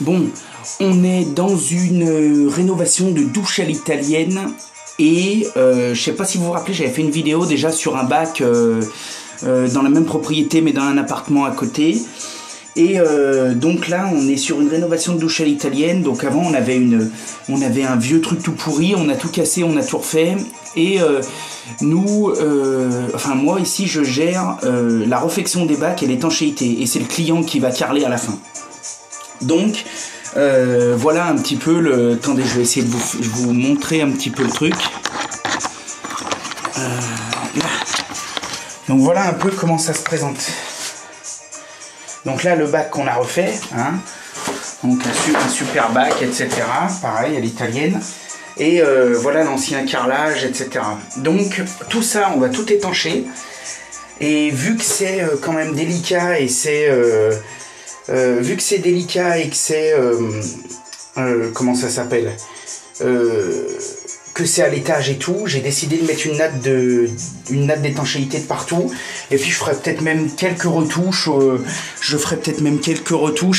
Bon, on est dans une rénovation de douche à l'italienne et je sais pas si vous vous rappelez, j'avais fait une vidéo déjà sur un bac dans la même propriété mais dans un appartement à côté. Et donc là, on est sur une rénovation de douche à l'italienne. Donc avant, on avait un vieux truc tout pourri, on a tout cassé, on a tout refait. Et enfin moi ici, je gère la réfection des bacs et l'étanchéité. Et c'est le client qui va carreler à la fin. Donc voilà un petit peu le... Attendez, je vais essayer de vous montrer un petit peu le truc. Là. Donc voilà un peu comment ça se présente. Donc là, le bac qu'on a refait, hein, donc un super bac, etc. Pareil, à l'italienne. Et voilà l'ancien carrelage, etc. Donc tout ça, on va tout étancher. Et vu que c'est quand même délicat et c'est... vu que c'est délicat et que c'est... comment ça s'appelle que c'est à l'étage et tout, j'ai décidé de mettre une natte d'étanchéité de partout. Et puis je ferai peut-être même quelques retouches.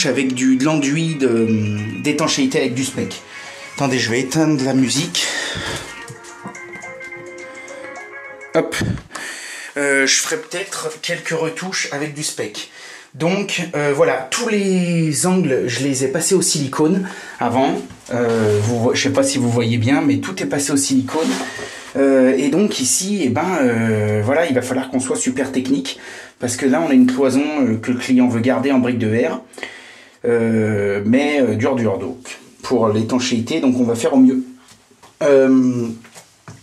Avec de l'enduit d'étanchéité avec du spec. Attendez, je vais éteindre la musique. Hop. Je ferai peut-être quelques retouches avec du spec. Donc voilà, tous les angles, je les ai passés au silicone avant. Je sais pas si vous voyez bien, mais tout est passé au silicone. Et donc ici, voilà, il va falloir qu'on soit super technique. Parce que là, on a une cloison que le client veut garder en briques de verre. Mais dur donc, pour l'étanchéité, donc on va faire au mieux.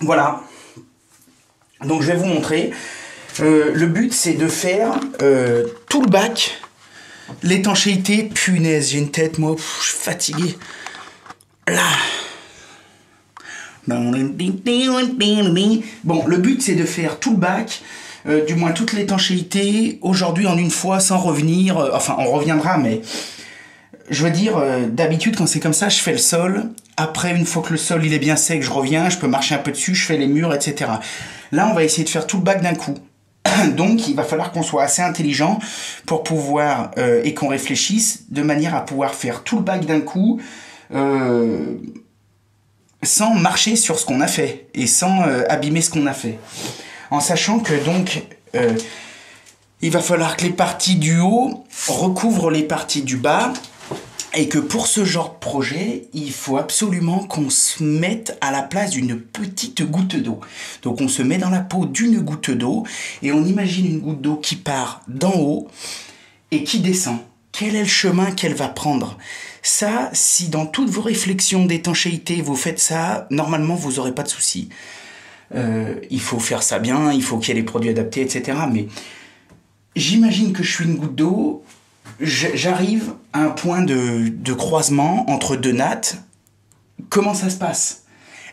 Voilà. Donc je vais vous montrer. Le but c'est de faire tout le bac, l'étanchéité. Punaise, j'ai une tête, moi, je suis fatigué. Là. Bon, le but c'est de faire tout le bac, du moins toute l'étanchéité, aujourd'hui en une fois, sans revenir. Enfin, on reviendra, mais je veux dire, d'habitude quand c'est comme ça, je fais le sol. Après, une fois que le sol il est bien sec, je reviens, je peux marcher un peu dessus, je fais les murs, etc. Là, on va essayer de faire tout le bac d'un coup. Donc, il va falloir qu'on soit assez intelligent pour pouvoir, et qu'on réfléchisse de manière à pouvoir faire tout le bac d'un coup, sans marcher sur ce qu'on a fait et sans abîmer ce qu'on a fait. En sachant que donc, il va falloir que les parties du haut recouvrent les parties du bas. Et que pour ce genre de projet, il faut absolument qu'on se mette à la place d'une petite goutte d'eau. Donc on se met dans la peau d'une goutte d'eau et on imagine une goutte d'eau qui part d'en haut et qui descend. Quel est le chemin qu'elle va prendre? Ça, si dans toutes vos réflexions d'étanchéité, vous faites ça, normalement vous n'aurez pas de soucis. Il faut faire ça bien, il faut qu'il y ait les produits adaptés, etc. Mais j'imagine que je suis une goutte d'eau. J'arrive à un point de croisement entre deux nattes. Comment ça se passe?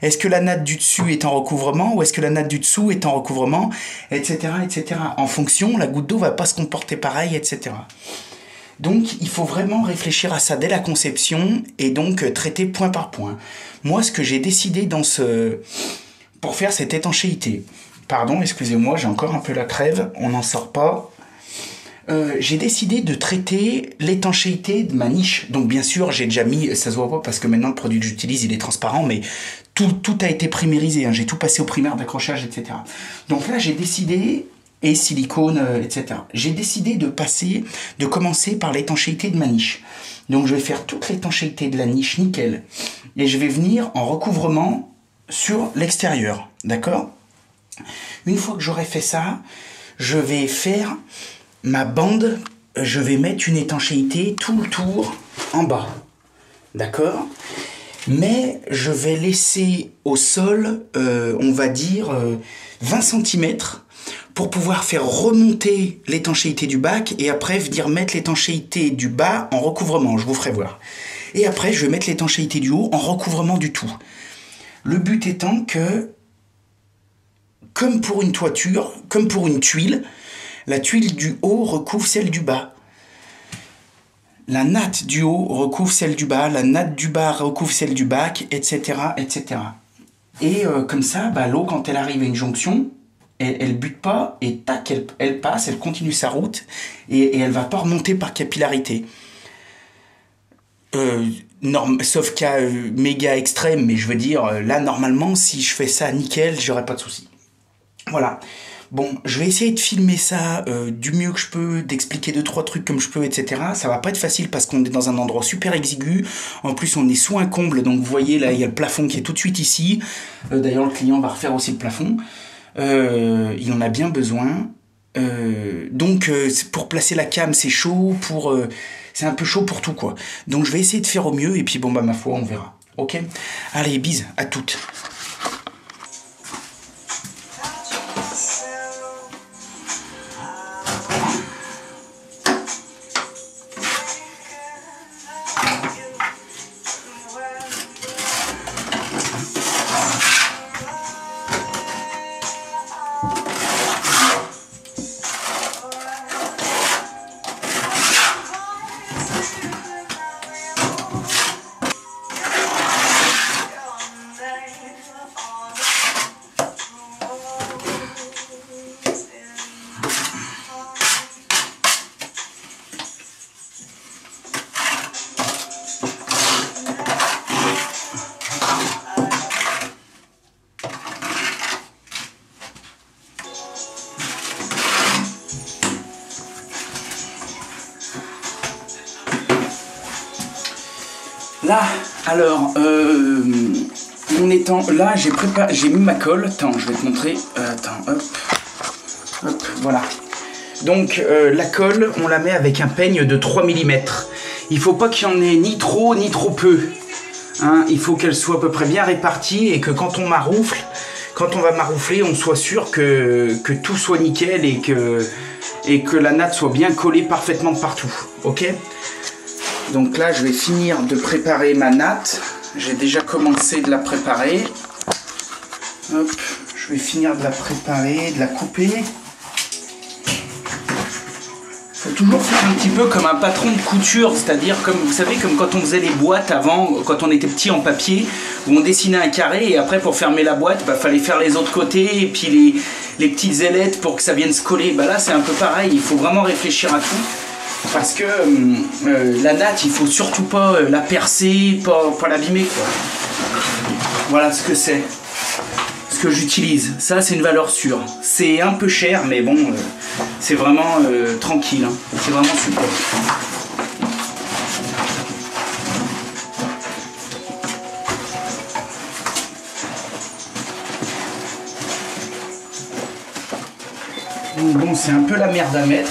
Est-ce que la natte du dessus est en recouvrement ou est-ce que la natte du dessous est en recouvrement, etc., etc. En fonction, la goutte d'eau va pas se comporter pareil, etc. Donc, il faut vraiment réfléchir à ça dès la conception et donc traiter point par point. Moi, ce que j'ai décidé pour faire cette étanchéité, pardon, excusez-moi, j'ai encore un peu la crève, on n'en sort pas. J'ai décidé de traiter l'étanchéité de ma niche. Donc bien sûr, j'ai déjà mis, ça se voit pas parce que maintenant le produit que j'utilise il est transparent, mais tout a été primérisé, hein. J'ai tout passé au primaire d'accrochage, etc. Donc là j'ai décidé, et silicone, etc. J'ai décidé de commencer par l'étanchéité de ma niche. Donc je vais faire toute l'étanchéité de la niche nickel. Et je vais venir en recouvrement sur l'extérieur, d'accord? Une fois que j'aurai fait ça, je vais faire... ma bande, je vais mettre une étanchéité tout le tour en bas. D'accord? Mais je vais laisser au sol, on va dire, 20 cm pour pouvoir faire remonter l'étanchéité du bac et après venir mettre l'étanchéité du bas en recouvrement. Je vous ferai voir. Et après, je vais mettre l'étanchéité du haut en recouvrement du tout. Le but étant que, comme pour une toiture, comme pour une tuile, la tuile du haut recouvre celle du bas. La natte du haut recouvre celle du bas, la natte du bas recouvre celle du bac, etc., etc. Et comme ça, l'eau, quand elle arrive à une jonction, elle bute pas, et tac, elle passe, elle continue sa route, et elle va pas remonter par capillarité. Sauf cas méga extrême, mais je veux dire, là, normalement, si je fais ça nickel, j'aurais pas de soucis. Voilà. Bon, je vais essayer de filmer ça du mieux que je peux, d'expliquer 2-3 trucs comme je peux, etc. Ça va pas être facile parce qu'on est dans un endroit super exigu. En plus, on est sous un comble, donc vous voyez, là, il y a le plafond qui est tout de suite ici. D'ailleurs, le client va refaire aussi le plafond. Il en a bien besoin. Donc, pour placer la cam, c'est chaud. C'est un peu chaud pour tout, quoi. Donc, je vais essayer de faire au mieux, et puis, bon, bah, ma foi, on verra. Ok? Allez, bise, à toutes. Là, alors, on étant là, j'ai mis ma colle. Attends, je vais te montrer. Attends, hop, hop, voilà. Donc, la colle, on la met avec un peigne de 3 mm. Il faut pas qu'il y en ait ni trop peu. Hein, il faut qu'elle soit à peu près bien répartie et que quand on maroufle, quand on va maroufler, on soit sûr que tout soit nickel et que la natte soit bien collée parfaitement partout. Ok ? Donc là, je vais finir de préparer ma natte. J'ai déjà commencé de la préparer. Hop, je vais finir de la préparer, de la couper. Faut toujours faire un petit peu comme un patron de couture, c'est-à-dire comme vous savez, comme quand on faisait les boîtes avant, quand on était petit en papier, où on dessinait un carré et après pour fermer la boîte, bah, fallait faire les autres côtés et puis les petites ailettes pour que ça vienne se coller. Bah là, c'est un peu pareil. Il faut vraiment réfléchir à tout. Parce que la natte, il faut surtout pas la percer, pas l'abîmer, quoi. Voilà ce que c'est. Ce que j'utilise. Ça, c'est une valeur sûre. C'est un peu cher, mais bon, c'est vraiment tranquille. Hein. C'est vraiment super. Donc bon, c'est un peu la merde à mettre.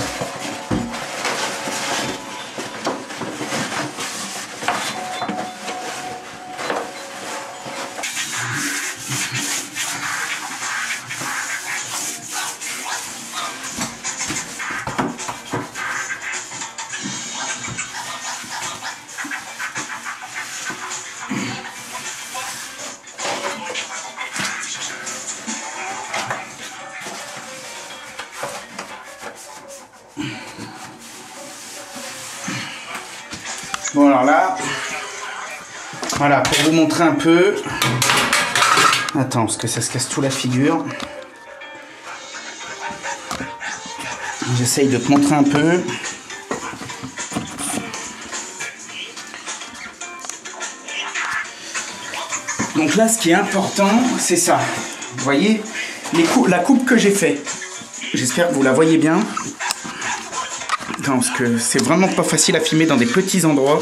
Bon alors là, voilà, pour vous montrer un peu. Attends, parce que ça se casse tout la figure. J'essaye de te montrer un peu. Donc là, ce qui est important, c'est ça. Vous voyez, la coupe que j'ai fait. J'espère que vous la voyez bien. Attends, parce que c'est vraiment pas facile à filmer dans des petits endroits.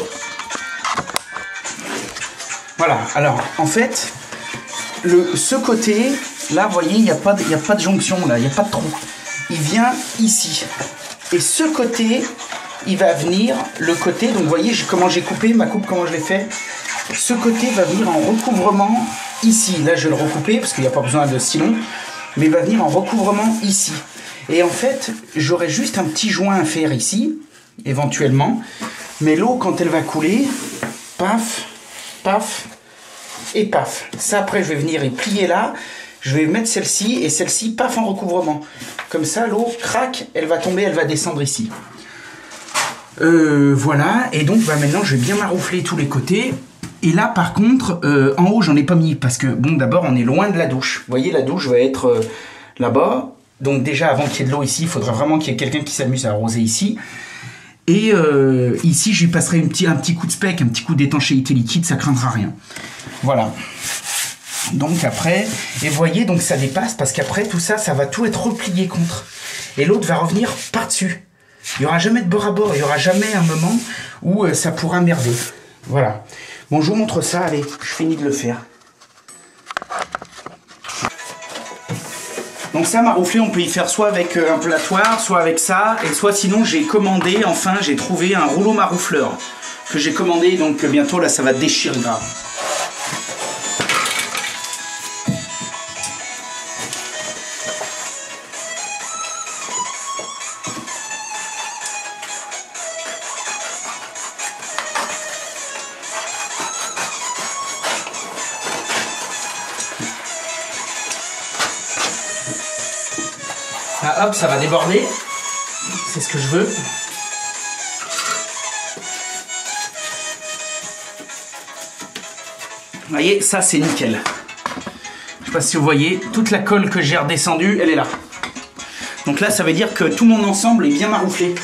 Voilà, alors, en fait, ce côté, là, vous voyez, il n'y a pas de jonction, là, il n'y a pas de trou. Il vient ici. Et ce côté, il va venir, le côté, donc vous voyez comment j'ai coupé, ma coupe, comment je l'ai fait. Ce côté va venir en recouvrement ici. Là, je vais le recouper, parce qu'il n'y a pas besoin de si long. Mais il va venir en recouvrement ici. Et en fait, j'aurai juste un petit joint à faire ici, éventuellement. Mais l'eau, quand elle va couler, paf, paf et paf. Ça, après, je vais venir et plier là. Je vais mettre celle-ci et celle-ci, paf, en recouvrement. Comme ça, l'eau, crac, elle va tomber, elle va descendre ici. Voilà. Et donc, bah, maintenant, je vais bien maroufler tous les côtés. Et là, par contre, en haut, j'en ai pas mis. Parce que, bon, d'abord, on est loin de la douche. Vous voyez, la douche va être là-bas. Donc déjà, avant qu'il y ait de l'eau ici, il faudra vraiment qu'il y ait quelqu'un qui s'amuse à arroser ici. Et ici, je lui passerai un petit coup de spec, un petit coup d'étanchéité liquide, ça craindra rien. Voilà. Donc après, et vous voyez, donc ça dépasse parce qu'après tout ça, ça va tout être replié contre. Et l'autre va revenir par-dessus. Il n'y aura jamais de bord à bord, il n'y aura jamais un moment où ça pourra merder. Voilà. Bon, je vous montre ça, allez, je finis de le faire. Donc ça, marouflé, on peut y faire soit avec un platoir, soit avec ça, et soit sinon j'ai commandé, enfin j'ai trouvé un rouleau maroufleur que j'ai commandé, donc bientôt là ça va déchirer grave. Ah, hop, ça va déborder. C'est ce que je veux. Vous voyez, ça c'est nickel. Je sais pas si vous voyez, toute la colle que j'ai redescendue, elle est là. Donc là, ça veut dire que tout mon ensemble est bien marouflé.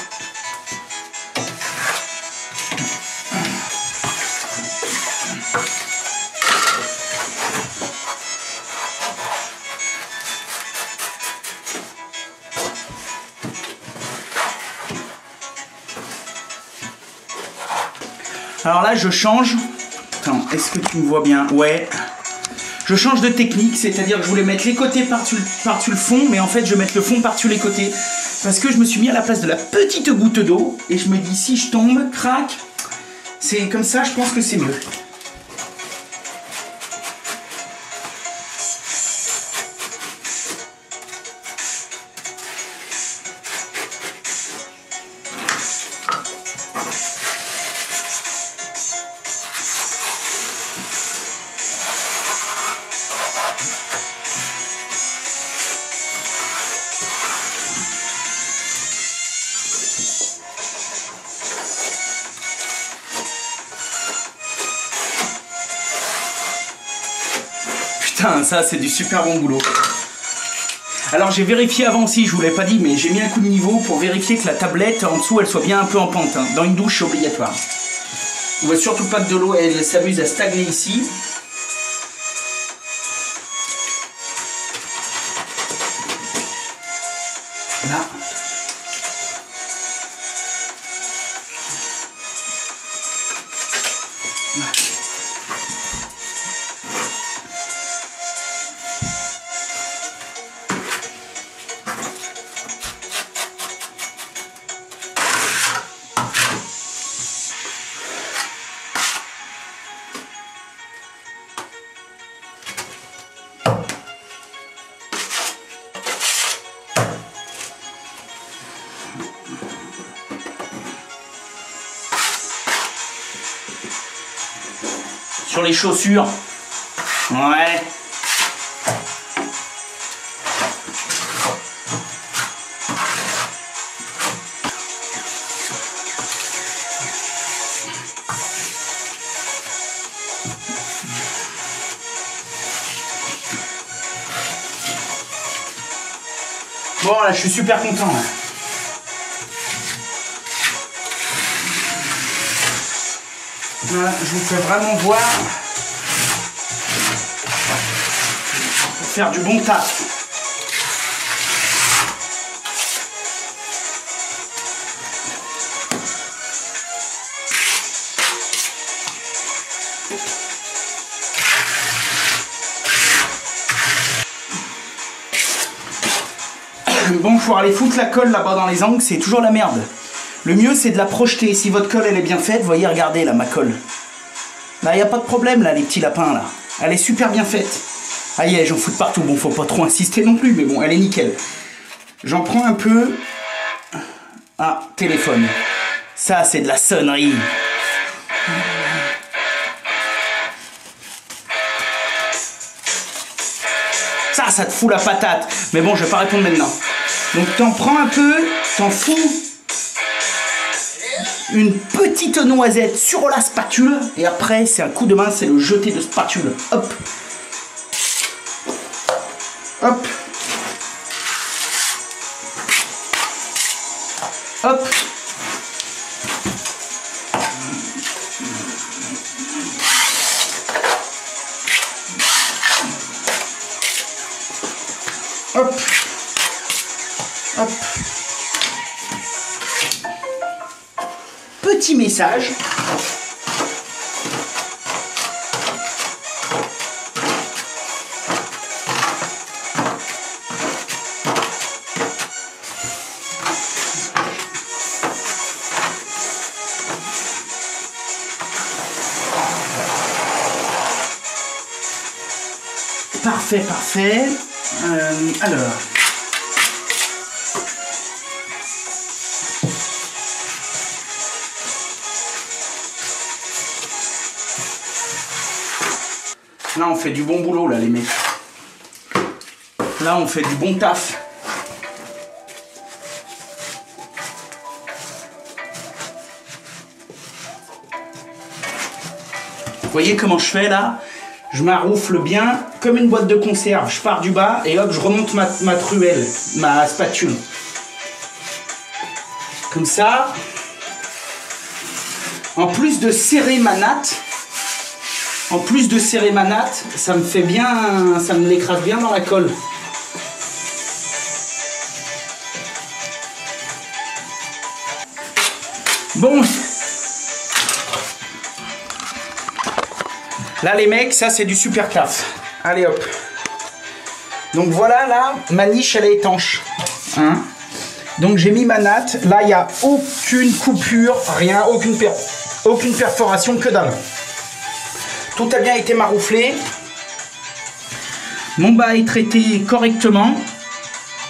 Alors là, je change. Attends, est-ce que tu me vois bien? Ouais. Je change de technique, c'est-à-dire que je voulais mettre les côtés par-dessus le fond, mais en fait, je vais mettre le fond par-dessus les côtés. Parce que je me suis mis à la place de la petite goutte d'eau, et je me dis, si je tombe, crac, c'est comme ça, je pense que c'est mieux. Putain, ça c'est du super bon boulot. Alors j'ai vérifié avant aussi, je vous l'ai pas dit, mais j'ai mis un coup de niveau pour vérifier que la tablette en dessous elle soit bien un peu en pente. Hein. Dans une douche c'est obligatoire. On ne veut surtout pas que de l'eau elle s'amuse à stagner ici. Là. Sur les chaussures. Ouais. Bon là, je suis super content là. Voilà, je vous fais vraiment voir pour faire du bon taf. Bon, pour aller foutre la colle là-bas dans les angles, c'est toujours la merde. Le mieux, c'est de la projeter. Si votre colle, elle est bien faite, voyez, regardez, là, ma colle. Là, il n'y a pas de problème, là, les petits lapins, là. Elle est super bien faite. Aïe, j'en fous de partout. Bon, faut pas trop insister non plus, mais bon, elle est nickel. J'en prends un peu. Ah, téléphone. Ça, c'est de la sonnerie. Ça te fout la patate. Mais bon, je vais pas répondre maintenant. Donc, t'en prends un peu, t'en fous une petite noisette sur la spatule et après c'est un coup de main, c'est le jeté de spatule. Hop, hop, hop. Hop. Hop. Petit message. Parfait, parfait. Alors. Là, on fait du bon boulot, là, les mecs. Là, on fait du bon taf. Vous voyez comment je fais, là? Je m'arroufle bien comme une boîte de conserve. Je pars du bas et hop, je remonte ma truelle, ma spatule. Comme ça. En plus de serrer ma natte, ça me fait bien, ça me l'écrase bien dans la colle. Bon. Là les mecs, ça c'est du super taf. Allez hop. Donc voilà, là, ma niche elle est étanche. Hein? Donc j'ai mis ma natte. Là il n'y a aucune coupure, rien, aucune perforation, que dalle. Tout a bien été marouflé. Mon bas est traité correctement.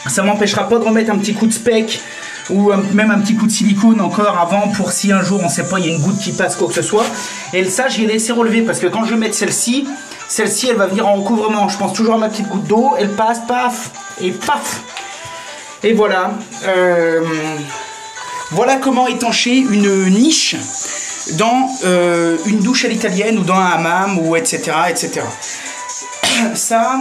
Ça m'empêchera pas de remettre un petit coup de spec ou même un petit coup de silicone encore avant pour si un jour on sait pas, il y a une goutte qui passe, quoi que ce soit. Et ça, je l'ai laissé relever parce que quand je vais mettre celle-ci elle va venir en recouvrement. Je pense toujours à ma petite goutte d'eau, elle passe, paf, et paf. Et voilà. Voilà comment étancher une niche dans une douche à l'italienne ou dans un hammam ou etc. etc. Ça,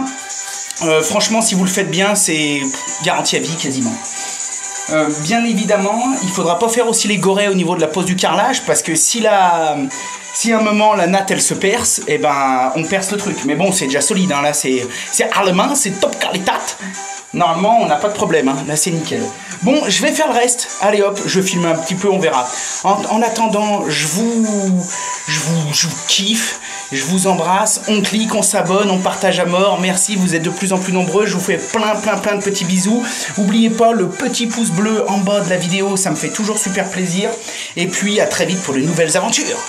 franchement, si vous le faites bien, c'est garanti à vie quasiment. Bien évidemment, il faudra pas faire aussi les gorées au niveau de la pose du carrelage parce que si à un moment la natte elle se perce, et ben on perce le truc. Mais bon, c'est déjà solide, hein, là c'est allemand, c'est top qualité. Normalement, on n'a pas de problème, hein, là c'est nickel. Bon, je vais faire le reste. Allez hop, je filme un petit peu, on verra. En attendant, je vous kiffe. Je vous embrasse, on clique, on s'abonne, on partage à mort. Merci, vous êtes de plus en plus nombreux. Je vous fais plein de petits bisous. N'oubliez pas le petit pouce bleu en bas de la vidéo, ça me fait toujours super plaisir. Et puis à très vite pour de nouvelles aventures.